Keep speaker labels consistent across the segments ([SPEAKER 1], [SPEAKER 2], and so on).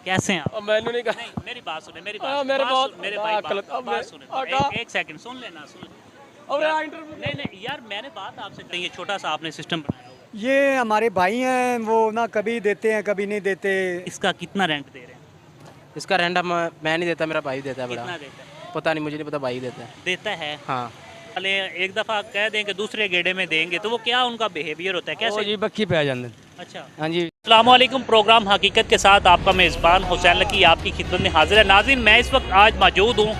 [SPEAKER 1] कैसे हैं आप?
[SPEAKER 2] मैंने नहीं कहा
[SPEAKER 1] नहीं, मेरी बात सुने, मेरी
[SPEAKER 2] हाँ,
[SPEAKER 1] बात
[SPEAKER 2] मेरे
[SPEAKER 1] बात
[SPEAKER 2] बहुत-
[SPEAKER 1] सुन- मेरे भाई बात सुने।
[SPEAKER 2] कहा-
[SPEAKER 1] एक सेकंड सुन लेना, सुन ले।
[SPEAKER 2] और
[SPEAKER 1] नहीं नहीं यार, मैंने बात आपसे कही है, छोटा सा आपने सिस्टम बनाया होगा।
[SPEAKER 3] ये हमारे भाई हैं, वो ना कभी देते हैं कभी नहीं देते।
[SPEAKER 1] इसका कितना रेंट दे रहे हैं?
[SPEAKER 4] इसका रेंट मैं नहीं देता, मेरा भाई देता है
[SPEAKER 1] कितना
[SPEAKER 4] बड़ा।
[SPEAKER 1] देता है?
[SPEAKER 4] पता नहीं, मुझे नहीं पता, भाई देता है।
[SPEAKER 1] देता है।
[SPEAKER 4] हाँ
[SPEAKER 1] पहले एक दफ़ा कह दें कि दूसरे गेड़े में देंगे तो वो क्या उनका बिहेवियर होता है, कैसे?
[SPEAKER 4] जी बक्की पे आ जाते।
[SPEAKER 1] अच्छा।
[SPEAKER 4] हाँ जी।
[SPEAKER 1] अस्सलामुअलैकुम, प्रोग्राम हकीकत के साथ आपका मेज़बान हुसैन लकी आपकी खिदमत में हाजिर है। नाज़रीन, मैं इस वक्त आज मौजूद हूँ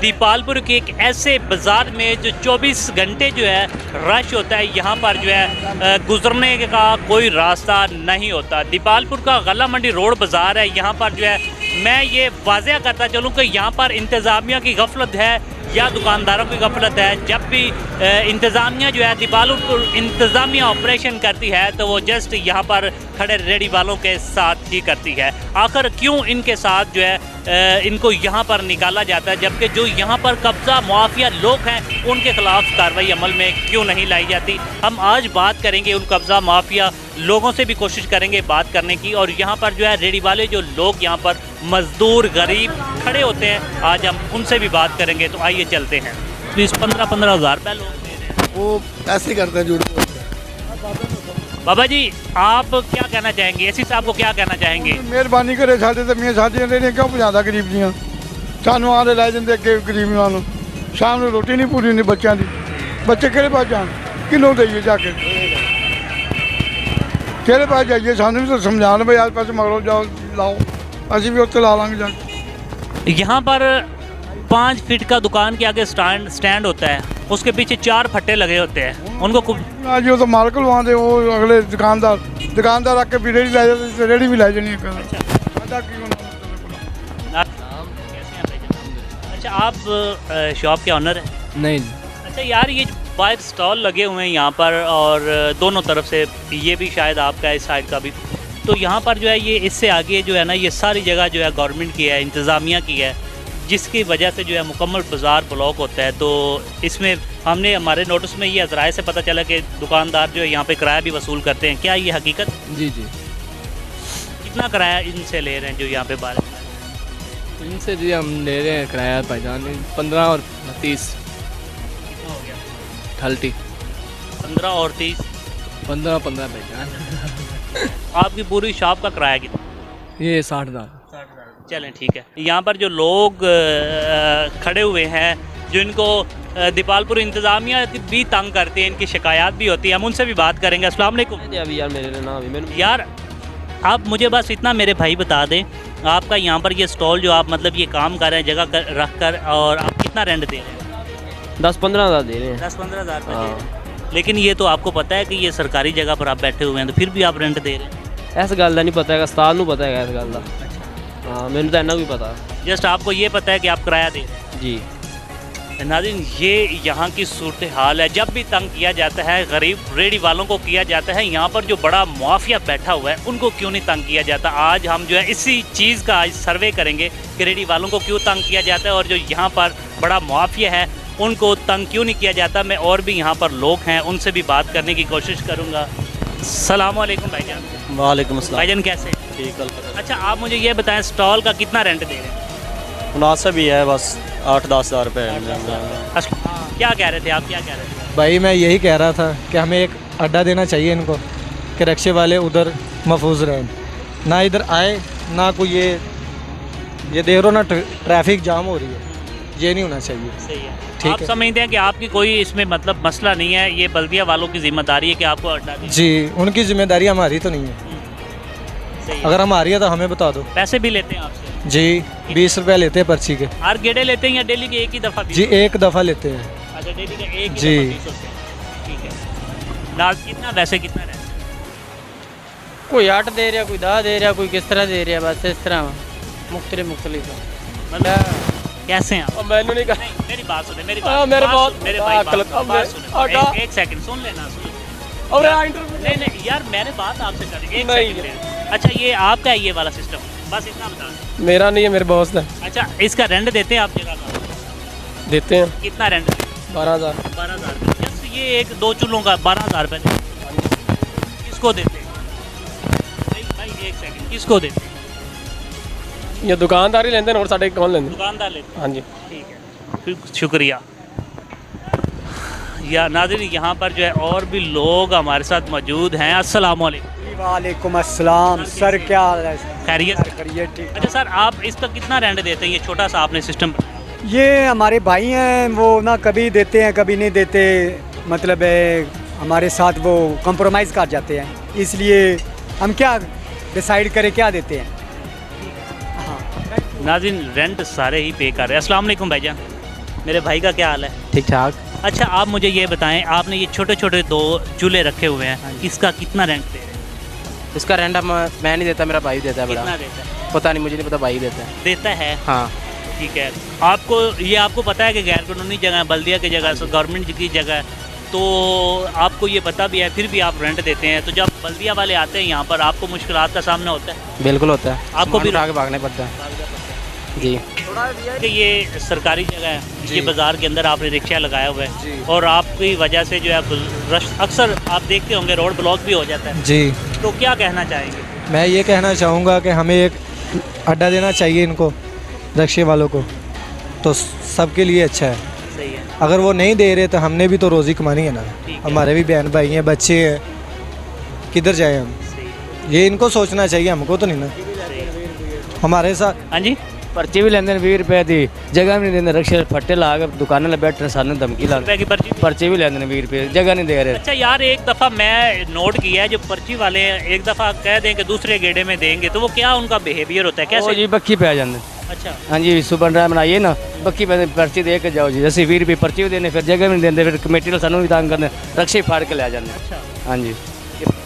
[SPEAKER 1] दीपालपुर के एक ऐसे बाज़ार में जो 24 घंटे जो है रश होता है। यहाँ पर जो है गुज़रने का कोई रास्ता नहीं होता। दीपालपुर का गला मंडी रोड बाज़ार है। यहाँ पर जो है मैं ये वाज़ह करता चलूँ कि यहाँ पर इंतज़ामिया की गफलत है या दुकानदारों की गफलत है। जब भी इंतज़ामिया जो है दीपालपुर इंतज़ामिया ऑपरेशन करती है तो वो जस्ट यहाँ पर खड़े रेडी वालों के साथ ही करती है। आखिर क्यों इनके साथ जो है इनको यहाँ पर निकाला जाता है, जबकि जो यहाँ पर कब्ज़ा मुआफिया लोग हैं उनके ख़िलाफ़ कार्रवाई अमल में क्यों नहीं लाई जाती। हम आज बात करेंगे उन कब्ज़ा माफिया लोगों से भी कोशिश करेंगे बात करने की। और यहाँ पर जो है रेडी वाले जो लोग यहाँ पर मज़दूर गरीब खड़े होते हैं, आज हम उनसे भी बात करेंगे। तो आइए चलते हैं। प्लीज़ 15-15 हज़ार रुपये लोग दे रहे हैं।
[SPEAKER 5] वो ऐसे ही करते हैं, झूठ बोलते हैं।
[SPEAKER 1] बाबा जी, आप क्या कहना चाहेंगे? एसी साहब को क्या कहना चाहेंगे?
[SPEAKER 5] ਮਿਹਰਬਾਨੀ ਕਰੇ ਸਾਡੇ ਤੇ ਮੀਆਂ ਸਾਡੀਆਂ ਨੇ ਕਿਉਂ ਪਹੁੰਚਾਉਂਦਾ ਗਰੀਬ ਦੀਆਂ ਸਾਨੂੰ ਆਦੇ ਲੈ ਜਾਂਦੇ ਅੱਗੇ ਗਰੀਬਾਂ ਨੂੰ। ਸ਼ਾਮ ਨੂੰ ਰੋਟੀ ਨਹੀਂ ਪੂਰੀ ਹੁੰਦੀ ਬੱਚਿਆਂ ਦੀ। ਬੱਚੇ ਕਿਹੜੇ ਪਾਸ ਜਾਣ, ਕਿਹਨੂੰ ਦੇਈਏ ਜਾ ਕੇ, ਕਿਹੜੇ ਪਾਸ ਜਾਈਏ? ਸਾਨੂੰ ਵੀ ਤਾਂ ਸਮਝਾਉਣ ਬਈ ਆਸ ਪਾਸ ਮਗਰੋਂ ਜਾਓ ਲਾਓ, ਅਸੀਂ ਵੀ ਉੱਥੇ ਲਾ ਲਾਂਗੇ ਜਾ ਕੇ।
[SPEAKER 1] यहाँ पर 5 फीट का दुकान के आगे स्टैंड होता है, उसके पीछे 4 फट्टे लगे होते हैं। उनको
[SPEAKER 5] ਆ ਜੀ ਉਹ ਤਾਂ ਮਾਲਕ ਲਵਾਉਂਦੇ, ਉਹ ਅਗਲੇ ਦੁਕਾਨਦਾਰ ਆ ਕੇ ਵੀ ਰੇੜੀ ਲੈ ਜਾਂਦੇ ਤੇ ਰੇੜੀ ਵੀ ਲੈ ਜਾਣੀ ਇੱਕ। ਸਾਡਾ ਕੀ ਹੋਣਾ?
[SPEAKER 1] अच्छा, आप शॉप के ऑनर हैं?
[SPEAKER 4] नहीं,
[SPEAKER 1] अच्छा यार, ये बाइक स्टॉल लगे हुए हैं यहाँ पर और दोनों तरफ से, ये भी शायद आपका है, इस साइड का भी। तो यहाँ पर जो है ये इससे आगे जो है ना, ये सारी जगह जो है गवर्नमेंट की है, इंतज़ामिया की है, जिसकी वजह से जो है मुकम्मल बाज़ार ब्लॉक होता है। तो इसमें हमने हमारे नोटिस में ये अज़राए से पता चला कि दुकानदार जो है यहाँ पे किराया भी वसूल करते हैं। क्या ये हकीकत?
[SPEAKER 4] जी जी,
[SPEAKER 1] कितना किराया इनसे ले रहे हैं जो यहाँ पे बाहर?
[SPEAKER 4] इनसे जी हम ले रहे हैं किराया भाईजान 15 और 30।
[SPEAKER 1] कितना हो गया?
[SPEAKER 4] 30
[SPEAKER 1] 15 और 30।
[SPEAKER 4] 15 भाईजान।
[SPEAKER 1] आपकी पूरी शॉप का किराया कितना?
[SPEAKER 4] ये 60,000।
[SPEAKER 1] चलें ठीक है। यहाँ पर जो लोग खड़े हुए हैं, जो इनको दीपालपुर इंतज़ामिया भी तंग करते हैं, इनकी शिकायत भी होती है, हम उनसे भी बात करेंगे। अस्सलाम वालेकुम।
[SPEAKER 4] अभी यार मेरे ना अभी मैंने
[SPEAKER 1] यार, आप मुझे बस इतना मेरे भाई बता दें, आपका यहाँ पर ये स्टॉल जो आप मतलब ये काम कर रहे हैं जगह रख कर, और आप कितना रेंट दे रहे हैं?
[SPEAKER 4] 10-15 हज़ार दे रहे हैं।
[SPEAKER 1] 10-15 हज़ार रुपये दे रहे हैं। लेकिन ये तो आपको पता है कि ये सरकारी जगह पर आप बैठे हुए हैं, तो फिर भी आप रेंट दे रहे हैं।
[SPEAKER 4] इस गल का नहीं पता है, उस्ताद नूं पता है इस गल का। हाँ, मैंने तो इन्ना भी पता।
[SPEAKER 1] जस्ट आपको ये पता है कि आप किराया दे रहे हैं।
[SPEAKER 4] जी
[SPEAKER 1] नाज़रीन, ये यहाँ की सूरत हाल है। जब भी तंग किया जाता है गरीब रेडी वालों को किया जाता है, यहाँ पर जो बड़ा मुआफिया बैठा हुआ है उनको क्यों नहीं तंग किया जाता? आज हम जो है इसी चीज़ का आज सर्वे करेंगे कि रेडी वालों को क्यों तंग किया जाता है और जो यहाँ पर बड़ा मुआफिया है उनको तंग क्यों नहीं किया जाता। मैं और भी यहाँ पर लोग हैं उनसे भी बात करने की कोशिश करूँगा। अस्सलाम वालेकुम भाईजान।
[SPEAKER 4] वालेकुम अस्सलाम।
[SPEAKER 1] भाईजान कैसे?
[SPEAKER 4] ठीक है।
[SPEAKER 1] अच्छा, आप मुझे ये बताएं, स्टॉल का कितना रेंट दे रहे हैं?
[SPEAKER 4] मुनासिब ही है, बस 8-10 हज़ार रुपये।
[SPEAKER 1] क्या कह रहे थे आप, क्या कह रहे थे?
[SPEAKER 6] भाई मैं यही कह रहा था कि हमें एक अड्डा देना चाहिए इनको, कि रिक्शे वाले उधर महफूज रहें, ना इधर आए ना कोई ये देख रहे हो ना ट्रैफिक जाम हो रही है, ये नहीं होना चाहिए।
[SPEAKER 1] सही है।
[SPEAKER 6] ठीक
[SPEAKER 1] आप
[SPEAKER 6] है।
[SPEAKER 1] समझते हैं कि आपकी कोई इसमें मतलब मसला नहीं है, ये बल्दिया वालों की जिम्मेदारी है कि आपको अड्डा दें?
[SPEAKER 6] जी, उनकी जिम्मेदारी हमारी तो नहीं है।
[SPEAKER 1] सही है।
[SPEAKER 6] अगर हमारी है तो हमें बता दो।
[SPEAKER 1] पैसे भी लेते हैं आपसे?
[SPEAKER 6] जी, 20 रुपये लेते हैं पर्ची के।
[SPEAKER 1] हर गेड़े लेते हैं या डेली के एक ही दफ़ा?
[SPEAKER 6] जी, एक दफ़ा लेते हैं।
[SPEAKER 1] अच्छा, डेली का एक ही
[SPEAKER 6] जी।
[SPEAKER 1] दफ़ा 20 रुपये। ठीक है। लास्ट कितना, वैसे कितना रहता है?
[SPEAKER 4] कोई 8 दे रहा, कोई 10 दे रहा, कोई किस तरह दे रहा, बस इस तरह मुख्तलिफ।
[SPEAKER 1] मतलब कैसे हैं आप?
[SPEAKER 2] मैंने नहीं कहा।
[SPEAKER 1] नहीं, मेरी बात सुने, मेरी
[SPEAKER 2] हाँ,
[SPEAKER 1] बात
[SPEAKER 2] मेरे
[SPEAKER 1] बात
[SPEAKER 2] बहुत-
[SPEAKER 1] सुन- मेरे भाई
[SPEAKER 2] अकल-
[SPEAKER 1] बात सुने।
[SPEAKER 2] अकल-
[SPEAKER 1] एक सेकंड सुन लेना, सुन।
[SPEAKER 2] और
[SPEAKER 1] नहीं नहीं यार, मैंने बात आपसे कर दी, एक
[SPEAKER 2] नहीं।
[SPEAKER 1] सेकंड दे। अच्छा, ये आपका है ये वाला सिस्टम? बस इतना बता दें।
[SPEAKER 2] मेरा नहीं है, मेरे बॉस का।
[SPEAKER 1] अच्छा, इसका रेंट देते हैं आप जगह का?
[SPEAKER 2] देते हैं
[SPEAKER 1] कितना रेंट?
[SPEAKER 2] 12,000।
[SPEAKER 1] 12,000 रुपये। जस्ट ये एक 2 चूल्हों का 12,000 रुपये देते हैं। किसको देते हैं भाई? भाई एक सेकंड, किसको देते हैं?
[SPEAKER 2] ये दुकानदार ही लेंदे और साडे कौन लेंदे?
[SPEAKER 1] दुकानदार लेते
[SPEAKER 2] हाँ जी।
[SPEAKER 1] ठीक है, फिर शुक्रिया। या नाज़रीन, यहाँ पर जो है और भी लोग हमारे साथ मौजूद हैं। अस्सलाम वालेकुम।
[SPEAKER 3] वालेकुम अस्सलाम सर, क्या हाल है?
[SPEAKER 1] खैरियत?
[SPEAKER 3] करिए ठीक।
[SPEAKER 1] अच्छा सर, आप इसका कितना रेंट देते हैं? ये छोटा सा आपने सिस्टम
[SPEAKER 3] ये हमारे भाई हैं, वो ना कभी देते हैं कभी नहीं देते, मतलब हमारे साथ वो कॉम्प्रोमाइज़ कर जाते हैं, इसलिए हम क्या डिसाइड करें क्या देते हैं।
[SPEAKER 1] नाज़रीन, रेंट सारे ही पे कर रहे हैं। अस्सलाम वालेकुम भाईजान, मेरे भाई का क्या हाल है?
[SPEAKER 4] ठीक ठाक।
[SPEAKER 1] अच्छा, आप मुझे ये बताएं, आपने ये छोटे छोटे 2 चूल्हे रखे हुए हैं, इसका कितना रेंट दे रहे हैं?
[SPEAKER 4] इसका रेंट मैं नहीं देता, मेरा भाई देता है।
[SPEAKER 1] कितना देता है?
[SPEAKER 4] पता नहीं, मुझे नहीं पता, भाई देता है।
[SPEAKER 1] देता है?
[SPEAKER 4] हाँ।
[SPEAKER 1] ठीक है। आपको पता है कि गैर कानूनी जगह है, बल्दिया की जगह, गवर्नमेंट की जगह है, तो आपको ये पता भी है, फिर भी आप रेंट देते हैं। तो जब बल्दिया वाले आते हैं यहाँ पर, आपको मुश्किलात का सामना होता है?
[SPEAKER 4] बिल्कुल होता है,
[SPEAKER 1] आपको भी
[SPEAKER 4] आगे भागने पड़ता है जी।
[SPEAKER 1] कि ये सरकारी जगह है, ये बाज़ार के अंदर आपने रिक्शा लगाया हुआ है और आपकी वजह से जो है रश अक्सर आप देखते होंगे रोड ब्लॉक भी हो जाता है,
[SPEAKER 6] जी।
[SPEAKER 1] तो क्या कहना चाहेंगे?
[SPEAKER 6] मैं ये कहना चाहूँगा कि हमें एक अड्डा देना चाहिए इनको, रिक्शे वालों को, तो सबके लिए अच्छा है।
[SPEAKER 1] सही है।
[SPEAKER 6] अगर वो नहीं दे रहे तो हमने भी तो रोज़ी कमानी है ना,
[SPEAKER 1] ठीक है।
[SPEAKER 6] हमारे भी बहन भाई हैं, बच्चे हैं, किधर जाए हम?
[SPEAKER 1] सही है।
[SPEAKER 6] ये इनको सोचना चाहिए, हमको तो नहीं ना। हमारे साथ
[SPEAKER 1] हाँ जी,
[SPEAKER 7] पर्ची भी लेंदे 20 रुपए की जगह भी नहीं देंगे, रिक्शे फट्टे ला के दुकान में बैठे सानू धमकी ला
[SPEAKER 1] रुपए की पर्ची।
[SPEAKER 7] पर्ची भी लेंदे 20 रुपए, जगह नहीं दे रहे।
[SPEAKER 1] अच्छा यार, एक दफ़ा मैं नोट किया है, जो पर्ची वाले हैं एक दफ़ा कह दें कि दूसरे गेड़े में देंगे, तो वो क्या उनका बिहेवियर होता है,
[SPEAKER 7] ओ
[SPEAKER 1] कैसे?
[SPEAKER 7] जी बक्की पे आ जाते।
[SPEAKER 1] अच्छा,
[SPEAKER 7] हाँ जी, सुबह ड्राइव बनाइए ना, बक्की पे पर्ची दे के जाओ जी। असं 20 रुपए पर्ची भी देने, फिर जगह भी नहीं देंगे, फिर कमेटी वाले सानू भी तंग करने, रिक्शे फाड़ के ले जाते।
[SPEAKER 1] अच्छा।
[SPEAKER 7] हाँ जी।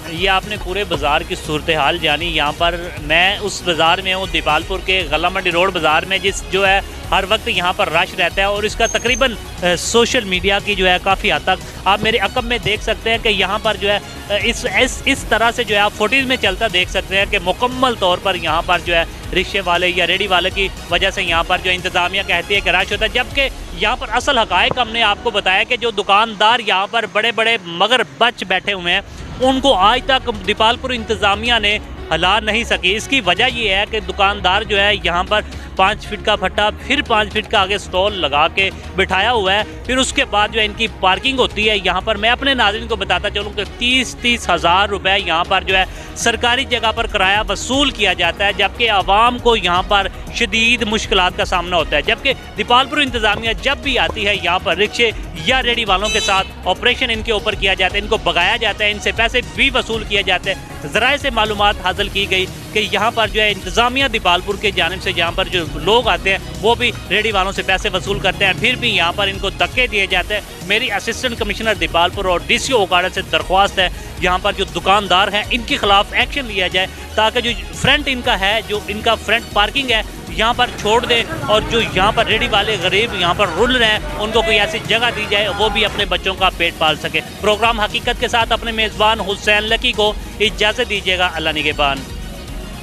[SPEAKER 1] ये आपने पूरे बाज़ार की सूरत हाल जानी। यहाँ पर मैं उस बाज़ार में हूँ, दीपालपुर के गला मंडी रोड बाज़ार में, जो है हर वक्त यहाँ पर रश रहता है और इसका तकरीबन सोशल मीडिया की जो है काफ़ी हद तक आप मेरे अकब में देख सकते हैं कि यहाँ पर जो है इस तरह से जो है आप फुटेज में चलता देख सकते हैं कि मुकम्मल तौर पर यहाँ पर जो है रिक्शे वाले या रेडी वाले की वजह से यहाँ पर जो इंतज़ामिया कहती है कि रश होता है, जबकि यहाँ पर असल हक़ाइक़ हमने आपको बताया कि जो दुकानदार यहाँ पर बड़े बड़े मगर बच बैठे हुए हैं, उनको आज तक दीपालपुर इंतज़ामिया ने हिला नहीं सकी। इसकी वजह ये है कि दुकानदार जो है यहाँ पर 5 फीट का फट्टा, फिर 5 फीट का आगे स्टॉल लगा के बिठाया हुआ है, फिर उसके बाद जो है इनकी पार्किंग होती है यहाँ पर। मैं अपने नाज़रीन को बताता चलूँ कि 30-30 हज़ार रुपये यहाँ पर जो है सरकारी जगह पर किराया वसूल किया जाता है, जबकि आवाम को यहाँ पर शदीद मुश्किलात का सामना होता है। जबकि दीपालपुर इंतज़ामिया जब भी आती है यहाँ पर रिक्शे या रेडी वालों के साथ ऑपरेशन इनके ऊपर किया जाता है, इनको भगाया जाता है, इनसे पैसे भी वसूल किए जाते हैं। ज़राए से मालूमात हासिल की गई कि यहाँ पर जो है इंतज़ामिया दीपालपुर के जानिब से यहाँ पर जो लोग आते हैं वो भी रेडी वालों से पैसे वसूल करते हैं, फिर भी यहाँ पर इनको धक्के दिए जाते हैं। मेरी असिस्टेंट कमिश्नर दीपालपुर और DCO ओकाड़ा से दरख्वास्त है, यहाँ पर जो दुकानदार हैं इनके खिलाफ एक्शन लिया जाए, ताकि जो फ्रंट इनका है, जो इनका फ्रंट पार्किंग है, यहाँ पर छोड़ दें और जो यहाँ पर रेडी वाले गरीब यहाँ पर रुल रहे हैं उनको कोई ऐसी जगह दी जाए वो भी अपने बच्चों का पेट पाल सके। प्रोग्राम हकीकत के साथ अपने मेज़बान हुसैन लकी को इजाज़त दीजिएगा। अल्लाह निगहबान।